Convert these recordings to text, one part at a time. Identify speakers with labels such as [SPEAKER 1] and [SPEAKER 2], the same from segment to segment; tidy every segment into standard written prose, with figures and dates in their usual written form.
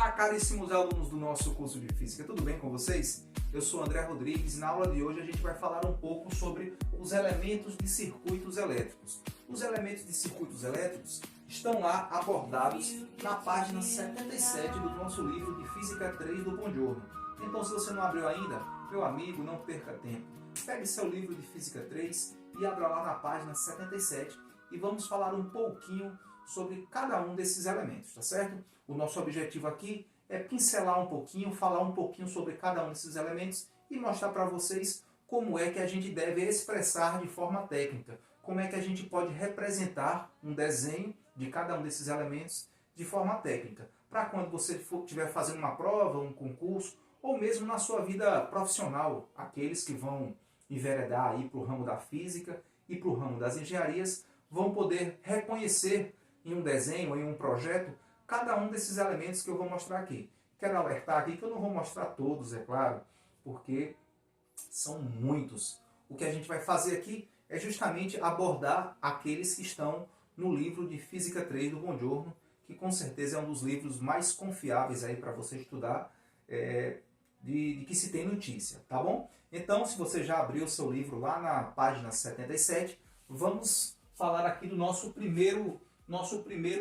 [SPEAKER 1] Olá, caríssimos alunos do nosso curso de Física, tudo bem com vocês? Eu sou André Rodrigues e na aula de hoje a gente vai falar um pouco sobre os elementos de circuitos elétricos. Os elementos de circuitos elétricos estão lá abordados na página 77 do nosso livro de Física 3 do Buongiorno. Então, se você não abriu ainda, meu amigo, não perca tempo. Pegue seu livro de Física 3 e abra lá na página 77 e vamos falar um pouquinho sobre cada um desses elementos, tá certo? O nosso objetivo aqui é pincelar um pouquinho, falar um pouquinho sobre cada um desses elementos e mostrar para vocês como é que a gente deve expressar de forma técnica, como é que a gente pode representar um desenho de cada um desses elementos de forma técnica, para quando você estiver fazendo uma prova, um concurso, ou mesmo na sua vida profissional, aqueles que vão enveredar aí para o ramo da física e para o ramo das engenharias, vão poder reconhecer em um desenho, em um projeto, cada um desses elementos que eu vou mostrar aqui. Quero alertar aqui que eu não vou mostrar todos, é claro, porque são muitos. O que a gente vai fazer aqui é justamente abordar aqueles que estão no livro de Física 3 do Buongiorno, que com certeza é um dos livros mais confiáveis aí para você estudar, de que se tem notícia, tá bom? Então, se você já abriu o seu livro lá na página 77, vamos falar aqui do nosso primeiro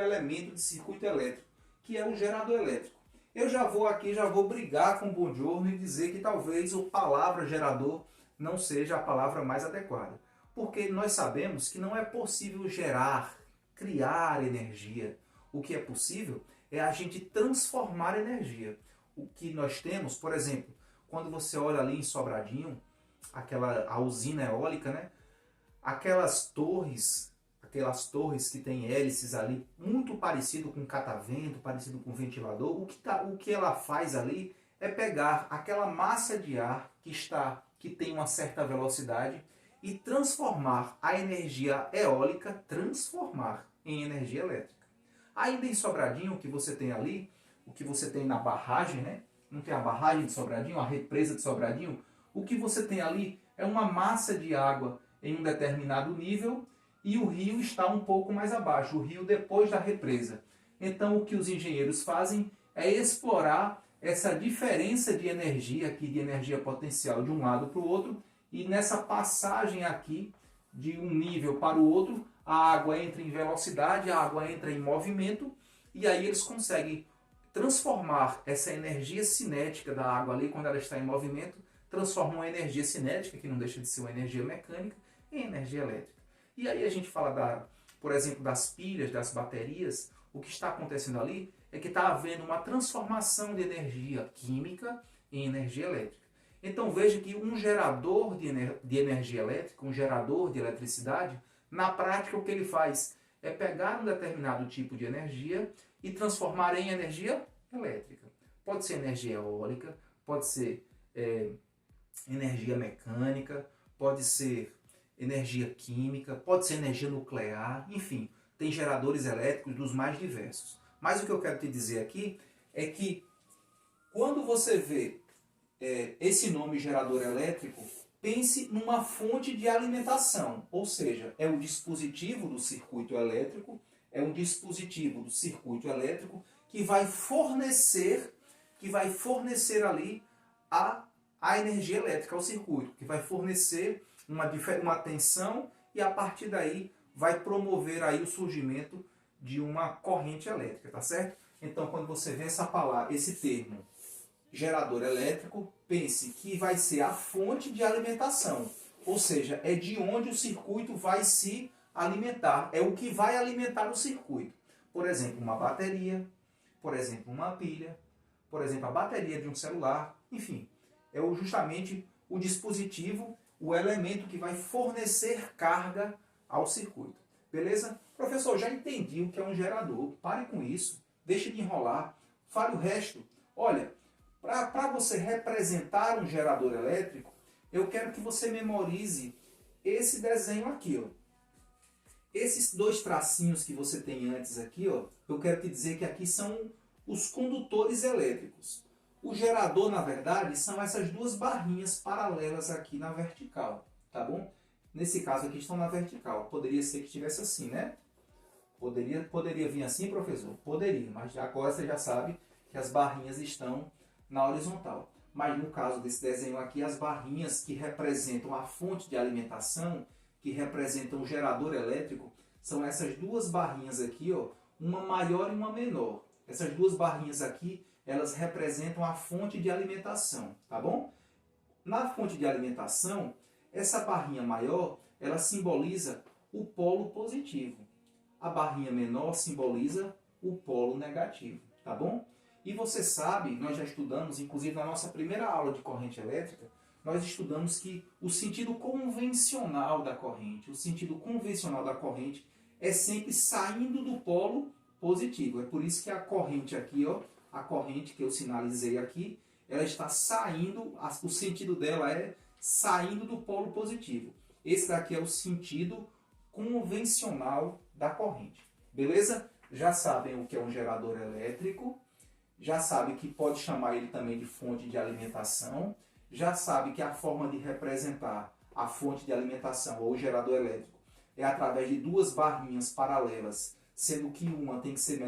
[SPEAKER 1] elemento de circuito elétrico, que é o gerador elétrico. Eu já vou brigar com o Buongiorno e dizer que talvez a palavra gerador não seja a palavra mais adequada. Porque nós sabemos que não é possível gerar, criar energia. O que é possível é a gente transformar energia. O que nós temos, por exemplo, quando você olha ali em Sobradinho, a usina eólica, né? Aquelas torres que têm hélices ali, muito parecido com catavento, parecido com ventilador, o que ela faz ali é pegar aquela massa de ar que tem uma certa velocidade e transformar a energia eólica, em energia elétrica. Ainda em Sobradinho, o que você tem ali, o que você tem na barragem, né? Não tem a barragem de Sobradinho, a represa de Sobradinho, o que você tem ali é uma massa de água em um determinado nível e o rio está um pouco mais abaixo, o rio depois da represa. Então o que os engenheiros fazem é explorar essa diferença de energia aqui, de energia potencial de um lado para o outro, e nessa passagem aqui de um nível para o outro, a água entra em velocidade, a água entra em movimento, e aí eles conseguem transformar essa energia cinética da água ali, quando ela está em movimento, transformam uma energia cinética, que não deixa de ser uma energia mecânica, em energia elétrica. E aí a gente fala, por exemplo, das pilhas, das baterias. O que está acontecendo ali é que está havendo uma transformação de energia química em energia elétrica. Então veja que um gerador de energia elétrica, um gerador de eletricidade, na prática o que ele faz é pegar um determinado tipo de energia e transformar em energia elétrica. Pode ser energia eólica, pode ser energia mecânica, pode ser energia química, pode ser energia nuclear, enfim, tem geradores elétricos dos mais diversos. Mas o que eu quero te dizer aqui é que quando você vê esse nome gerador elétrico, pense numa fonte de alimentação, ou seja, é um dispositivo do circuito elétrico, que vai fornecer ali a energia elétrica ao circuito, que vai fornecer uma tensão e a partir daí vai promover aí o surgimento de uma corrente elétrica, tá certo? Então quando você vê esse termo gerador elétrico, pense que vai ser a fonte de alimentação, ou seja, é de onde o circuito vai se alimentar, é o que vai alimentar o circuito. Por exemplo, uma bateria, por exemplo, uma pilha, por exemplo, a bateria de um celular, enfim, é justamente o dispositivo, o elemento que vai fornecer carga ao circuito. Beleza? Professor, já entendi o que é um gerador. Pare com isso. Deixe de enrolar. Fale o resto. Olha, para você representar um gerador elétrico, eu quero que você memorize esse desenho aqui, ó. Esses dois tracinhos que você tem antes aqui, ó, eu quero te dizer que aqui são os condutores elétricos. O gerador, na verdade, são essas duas barrinhas paralelas aqui na vertical, tá bom? Nesse caso aqui estão na vertical. Poderia ser que estivesse assim, né? Poderia vir assim, professor? Poderia, mas agora você já sabe que as barrinhas estão na horizontal. Mas no caso desse desenho aqui, as barrinhas que representam a fonte de alimentação, que representam o gerador elétrico, são essas duas barrinhas aqui, ó, uma maior e uma menor. Essas duas barrinhas aqui, elas representam a fonte de alimentação, tá bom? Na fonte de alimentação, essa barrinha maior, ela simboliza o polo positivo. A barrinha menor simboliza o polo negativo, tá bom? E você sabe, nós já estudamos, inclusive na nossa primeira aula de corrente elétrica, nós estudamos que o sentido convencional da corrente, é sempre saindo do polo positivo. É por isso que a corrente aqui, ó, a corrente que eu sinalizei aqui, ela está saindo, o sentido dela é saindo do polo positivo. Esse daqui é o sentido convencional da corrente. Beleza? Já sabem o que é um gerador elétrico, já sabe que pode chamar ele também de fonte de alimentação, já sabe que a forma de representar a fonte de alimentação ou gerador elétrico é através de duas barrinhas paralelas, sendo que uma tem que ser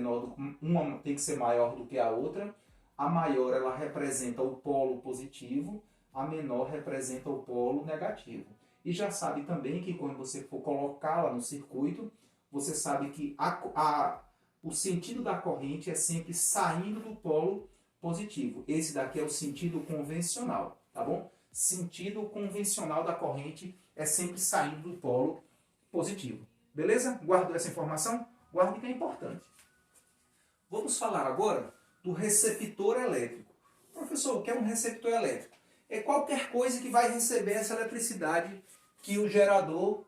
[SPEAKER 1] maior do que a outra. A maior ela representa o polo positivo, a menor representa o polo negativo. E já sabe também que quando você for colocá-la no circuito, você sabe que o sentido da corrente é sempre saindo do polo positivo. Esse daqui é o sentido convencional, tá bom? Sentido convencional da corrente é sempre saindo do polo positivo. Beleza? Guardou essa informação? Guarde que é importante. Vamos falar agora do receptor elétrico. Professor, o que é um receptor elétrico? É qualquer coisa que vai receber essa eletricidade que o gerador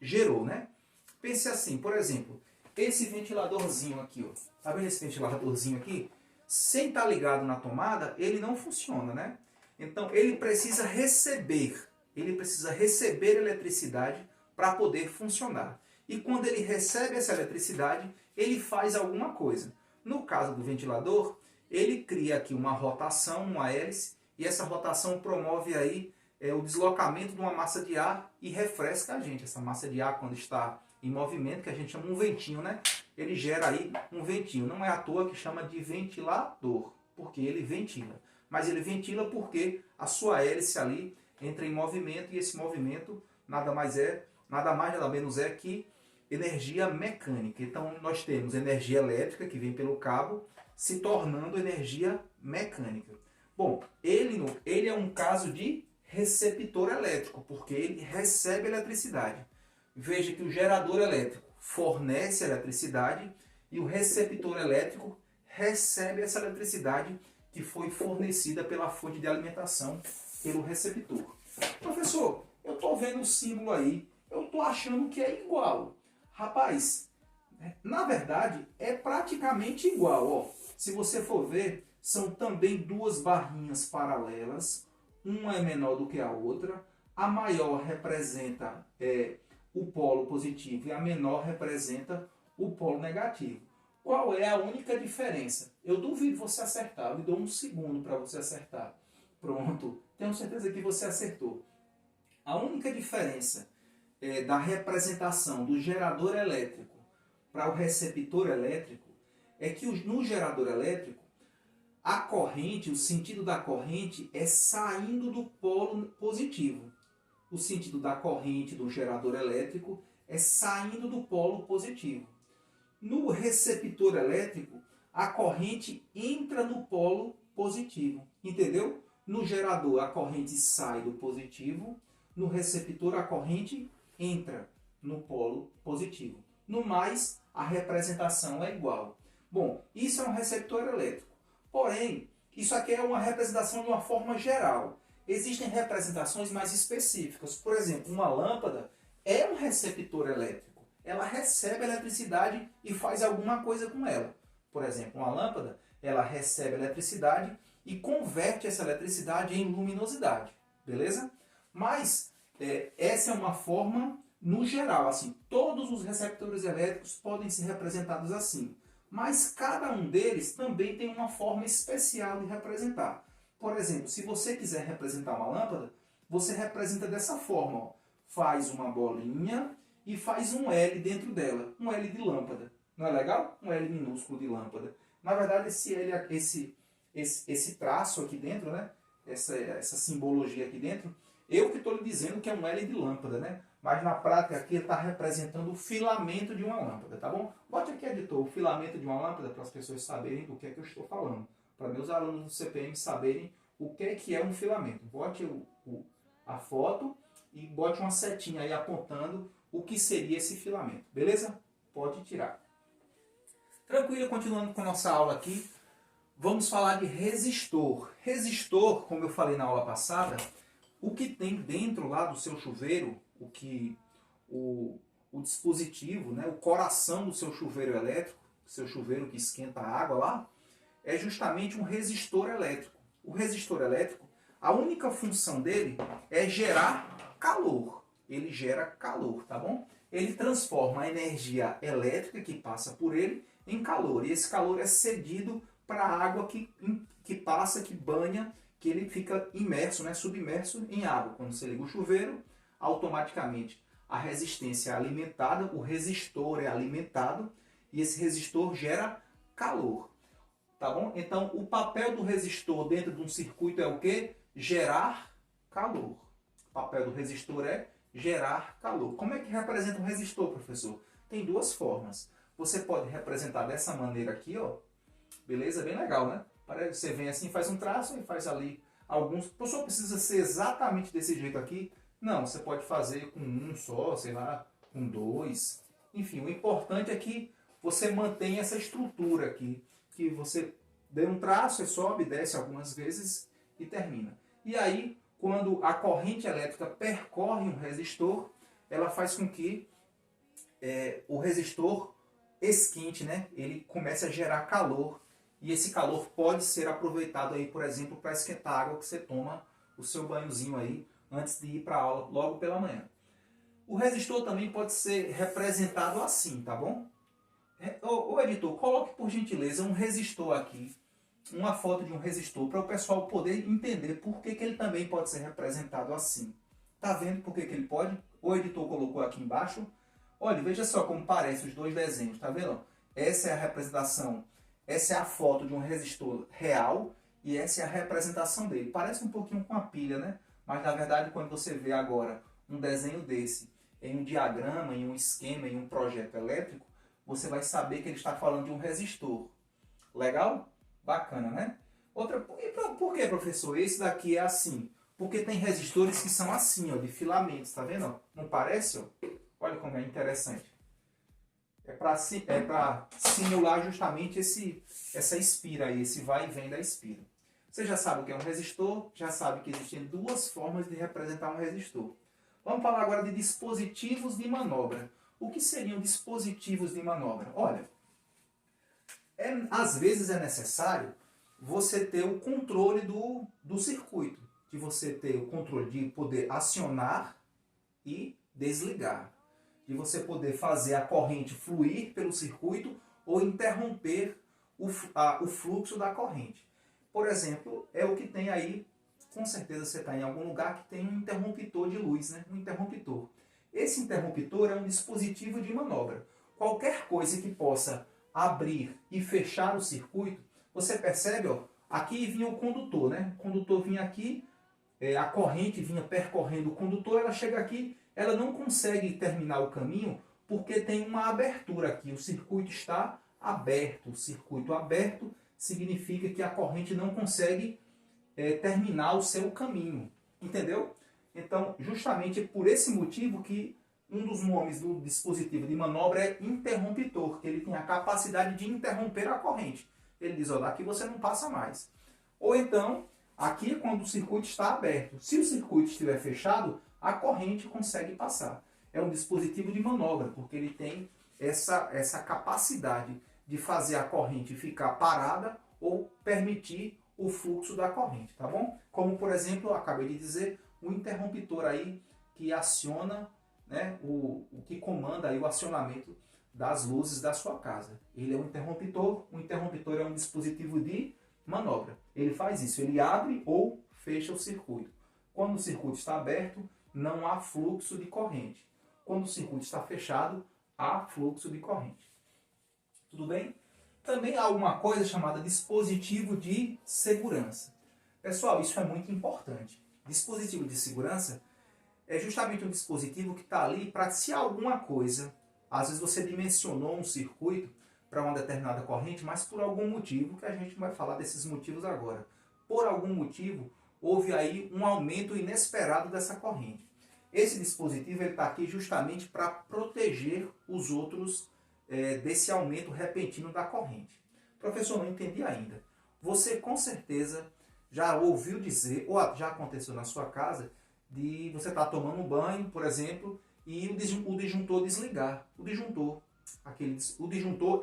[SPEAKER 1] gerou, né? Pense assim, por exemplo, esse ventiladorzinho aqui, ó. Tá vendo esse ventiladorzinho aqui? Sem estar ligado na tomada, ele não funciona, né? Então, ele precisa receber eletricidade para poder funcionar. E quando ele recebe essa eletricidade, ele faz alguma coisa. No caso do ventilador, ele cria aqui uma rotação, uma hélice, e essa rotação promove aí o deslocamento de uma massa de ar e refresca a gente. Essa massa de ar, quando está em movimento, que a gente chama um ventinho, né? Ele gera aí um ventinho. Não é à toa que chama de ventilador, porque ele ventila. Mas ele ventila porque a sua hélice ali entra em movimento, e esse movimento nada nada menos é que energia mecânica. Então nós temos energia elétrica que vem pelo cabo se tornando energia mecânica. Bom, ele é um caso de receptor elétrico, porque ele recebe eletricidade. Veja que o gerador elétrico fornece eletricidade e o receptor elétrico recebe essa eletricidade que foi fornecida pela fonte de alimentação, pelo receptor. Professor, eu estou vendo o símbolo aí, eu estou achando que é igual. Rapaz, na verdade é praticamente igual. Ó. Se você for ver, são também duas barrinhas paralelas, uma é menor do que a outra, a maior representa o polo positivo e a menor representa o polo negativo. Qual é a única diferença? Eu duvido você acertar, eu lhe dou um segundo para você acertar. Pronto, tenho certeza que você acertou. A única diferença da representação do gerador elétrico para o receptor elétrico é que no gerador elétrico, a corrente, o sentido da corrente é saindo do polo positivo. O sentido da corrente do gerador elétrico é saindo do polo positivo. No receptor elétrico, a corrente entra no polo positivo. Entendeu? No gerador, a corrente sai do positivo. No receptor, a corrente entra no polo positivo. No mais, a representação é igual. Bom, isso é um receptor elétrico. Porém, isso aqui é uma representação de uma forma geral. Existem representações mais específicas. Por exemplo, uma lâmpada é um receptor elétrico. Ela recebe eletricidade e faz alguma coisa com ela. Por exemplo, uma lâmpada, ela recebe eletricidade e converte essa eletricidade em luminosidade. Beleza? Mas essa é uma forma no geral. Assim, todos os receptores elétricos podem ser representados assim. Mas cada um deles também tem uma forma especial de representar. Por exemplo, se você quiser representar uma lâmpada, você representa dessa forma. Ó. Faz uma bolinha e faz um L dentro dela. Um L de lâmpada. Não é legal? Um L minúsculo de lâmpada. Na verdade, esse traço aqui dentro, né? Essa simbologia aqui dentro, eu que estou lhe dizendo que é um L de lâmpada, né? Mas na prática aqui está representando o filamento de uma lâmpada, tá bom? Bote aqui, editor, o filamento de uma lâmpada para as pessoas saberem do que é que eu estou falando. Para meus alunos do CPM saberem o que é um filamento. Bote a foto e bote uma setinha aí apontando o que seria esse filamento, beleza? Pode tirar. Tranquilo, continuando com nossa aula aqui, vamos falar de resistor. Resistor, como eu falei na aula passada, o que tem dentro lá do seu chuveiro, o dispositivo, né, o coração do seu chuveiro elétrico, seu chuveiro que esquenta a água lá, é justamente um resistor elétrico. O resistor elétrico, a única função dele é gerar calor. Ele gera calor, tá bom? Ele transforma a energia elétrica que passa por ele em calor. E esse calor é cedido para a água que passa, que banha, que ele fica imerso, né, submerso em água. Quando você liga o chuveiro, automaticamente a resistência é alimentada, o resistor é alimentado e esse resistor gera calor. Tá bom? Então, o papel do resistor dentro de um circuito é o quê? Gerar calor. O papel do resistor é gerar calor. Como é que representa um resistor, professor? Tem duas formas. Você pode representar dessa maneira aqui, ó. Beleza? Bem legal, né? Você vem assim, faz um traço e faz ali alguns... O professor precisa ser exatamente desse jeito aqui? Não, você pode fazer com um só, sei lá, com dois. Enfim, o importante é que você mantenha essa estrutura aqui. Que você dê um traço, sobe, desce algumas vezes e termina. E aí, quando a corrente elétrica percorre um resistor, ela faz com que o resistor esquente, né? Ele comece a gerar calor. E esse calor pode ser aproveitado aí, por exemplo, para esquentar a água que você toma o seu banhozinho aí antes de ir para a aula, logo pela manhã. O resistor também pode ser representado assim, tá bom? Ô editor, coloque por gentileza um resistor aqui, uma foto de um resistor, para o pessoal poder entender por que ele também pode ser representado assim. Tá vendo por que ele pode? O editor colocou aqui embaixo. Olha, veja só como parece os dois desenhos, tá vendo? Essa é a representação, essa é a foto de um resistor real e essa é a representação dele. Parece um pouquinho com a pilha, né? Mas na verdade, quando você vê agora um desenho desse em um diagrama, em um esquema, em um projeto elétrico, você vai saber que ele está falando de um resistor. Legal? Bacana, né? Por que, professor? Esse daqui é assim. Porque tem resistores que são assim, ó, de filamentos, tá vendo? Não parece? Ó? Olha como é interessante. É para simular justamente essa espira aí, esse vai e vem da espira. Você já sabe o que é um resistor, já sabe que existem duas formas de representar um resistor. Vamos falar agora de dispositivos de manobra. O que seriam dispositivos de manobra? Olha, às vezes é necessário você ter o controle do circuito, de você ter o controle de poder acionar e desligar, de você poder fazer a corrente fluir pelo circuito ou interromper o fluxo da corrente. Por exemplo, é o que tem aí, com certeza você está em algum lugar que tem um interruptor de luz, né? Um interruptor. Esse interruptor é um dispositivo de manobra. Qualquer coisa que possa abrir e fechar o circuito, você percebe, ó, aqui vinha o condutor, né? O condutor vinha aqui, a corrente vinha percorrendo o condutor, ela chega aqui, ela não consegue terminar o caminho porque tem uma abertura aqui, o circuito está aberto. O circuito aberto significa que a corrente não consegue terminar o seu caminho, entendeu? Então, justamente por esse motivo que um dos nomes do dispositivo de manobra é interruptor, que ele tem a capacidade de interromper a corrente. Ele diz, ó, daqui você não passa mais. Ou então, aqui é quando o circuito está aberto. Se o circuito estiver fechado, a corrente consegue passar. É um dispositivo de manobra, porque ele tem essa capacidade de fazer a corrente ficar parada ou permitir o fluxo da corrente, tá bom? Como, por exemplo, eu acabei de dizer, o interruptor aí que aciona, né, o que comanda aí o acionamento das luzes da sua casa. Ele é um interruptor é um dispositivo de manobra. Ele faz isso, ele abre ou fecha o circuito. Quando o circuito está aberto, não há fluxo de corrente. Quando o circuito está fechado, há fluxo de corrente. Tudo bem? Também há uma coisa chamada dispositivo de segurança. Pessoal, isso é muito importante. Dispositivo de segurança é justamente um dispositivo que está ali para, se alguma coisa, às vezes você dimensionou um circuito para uma determinada corrente, mas por algum motivo, que a gente vai falar desses motivos agora, por algum motivo, houve aí um aumento inesperado dessa corrente. Esse dispositivo está aqui justamente para proteger os outros desse aumento repentino da corrente. Professor, não entendi ainda. Você com certeza já ouviu dizer, ou já aconteceu na sua casa, de você estar tomando um banho, por exemplo, e o disjuntor desligar. O disjuntor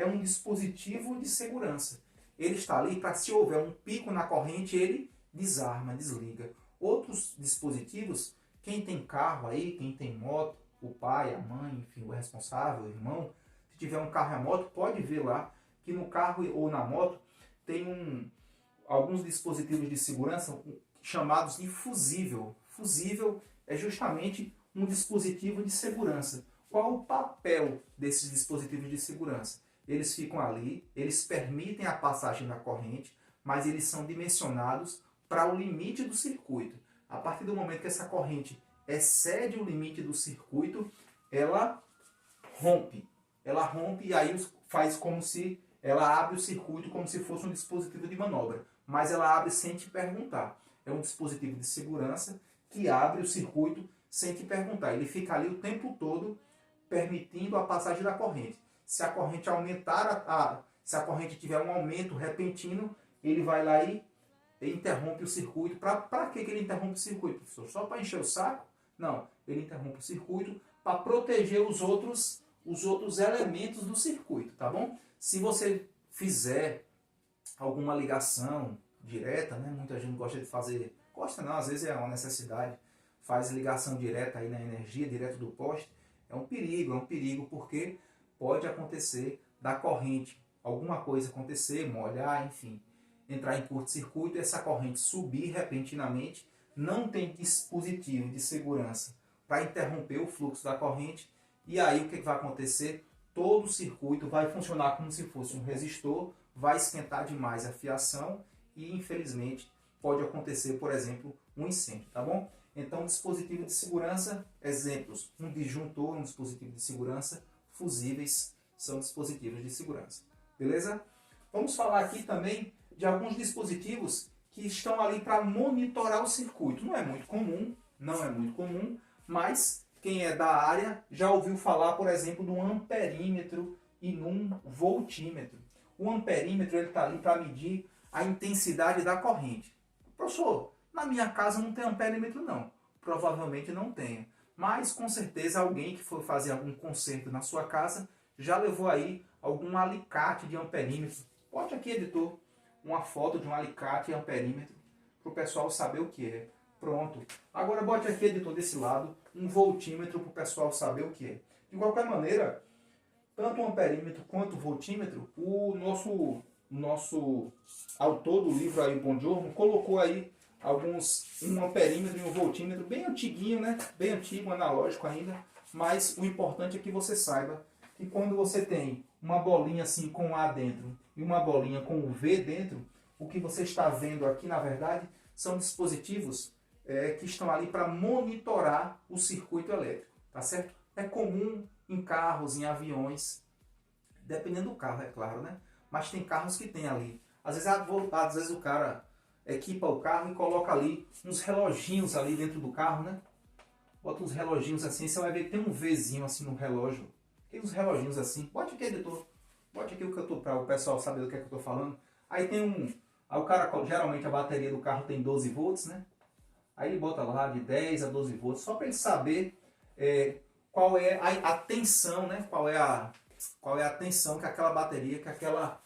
[SPEAKER 1] é um dispositivo de segurança. Ele está ali para, se houver um pico na corrente, ele desarma, desliga. Outros dispositivos, quem tem carro aí, quem tem moto, o pai, a mãe, enfim, o responsável, o irmão, se tiver um carro e a moto, pode ver lá que no carro ou na moto tem alguns dispositivos de segurança chamados de fusível. Fusível é justamente um dispositivo de segurança. Qual o papel desses dispositivos de segurança? Eles ficam ali, eles permitem a passagem da corrente, mas eles são dimensionados para o limite do circuito. A partir do momento que essa corrente excede o limite do circuito, ela rompe. Ela rompe e aí faz como se ela abre o circuito como se fosse um dispositivo de manobra. Mas ela abre sem te perguntar. É um dispositivo de segurança que abre o circuito sem te perguntar. Ele fica ali o tempo todo permitindo a passagem da corrente. Se a corrente aumentar, se a corrente tiver um aumento repentino, ele vai lá e interrompe o circuito. Para que ele interrompe o circuito, professor? Só para encher o saco? Não, ele interrompe o circuito para proteger os outros elementos do circuito, tá bom? Se você fizer alguma ligação direta, né? Muita gente gosta de fazer, gosta não, às vezes é uma necessidade, faz ligação direta aí na energia, direto do poste, é um perigo porque pode acontecer da corrente, alguma coisa acontecer, molhar, enfim, entrar em curto-circuito e essa corrente subir repentinamente, não tem dispositivo de segurança para interromper o fluxo da corrente, e aí o que vai acontecer? Todo o circuito vai funcionar como se fosse um resistor, vai esquentar demais a fiação e, infelizmente, pode acontecer, por exemplo, um incêndio, tá bom? Então, dispositivo de segurança, exemplos, um disjuntor, um dispositivo de segurança, fusíveis são dispositivos de segurança, beleza? Vamos falar aqui também de alguns dispositivos que estão ali para monitorar o circuito. Não é muito comum, mas quem é da área já ouviu falar, por exemplo, do amperímetro e num voltímetro. O amperímetro está ali para medir a intensidade da corrente. Professor, na minha casa não tem amperímetro não. Provavelmente não tenha. Mas com certeza alguém que for fazer algum conserto na sua casa já levou aí algum alicate de amperímetro. Bote aqui, editor, uma foto de um alicate e amperímetro para o pessoal saber o que é. Pronto. Agora bote aqui, editor, desse lado, um voltímetro para o pessoal saber o que é. De qualquer maneira, tanto o amperímetro quanto o voltímetro, o nosso autor do livro aí, Bongiorno, colocou aí um amperímetro e um voltímetro bem antiguinho, né? Bem antigo, analógico ainda. Mas o importante é que você saiba que quando você tem uma bolinha assim com A dentro e uma bolinha com o V dentro, o que você está vendo aqui, na verdade, são dispositivos que estão ali para monitorar o circuito elétrico, tá certo? É comum em carros, em aviões, dependendo do carro, é claro, né? Mas tem carros que tem ali. Às vezes o cara equipa o carro e coloca ali uns reloginhos ali dentro do carro, né? Bota uns reloginhos assim, você vai ver que tem um Vzinho assim no relógio. Tem uns reloginhos assim. Bote aqui, editor. Bote aqui o que eu tô, para o pessoal saber do que é que eu tô falando. Aí tem aí o cara, geralmente a bateria do carro tem 12 volts, né? Aí ele bota lá de 10 a 12 volts, só para ele saber qual é a tensão, né? Qual é a tensão que aquela bateria, que aquela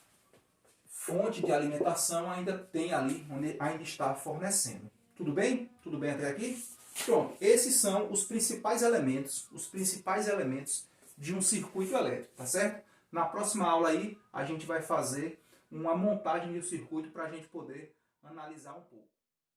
[SPEAKER 1] fonte de alimentação ainda tem ali, onde ainda está fornecendo. Tudo bem? Tudo bem até aqui? Pronto, esses são os principais elementos de um circuito elétrico, tá certo? Na próxima aula aí, a gente vai fazer uma montagem do circuito para a gente poder analisar um pouco.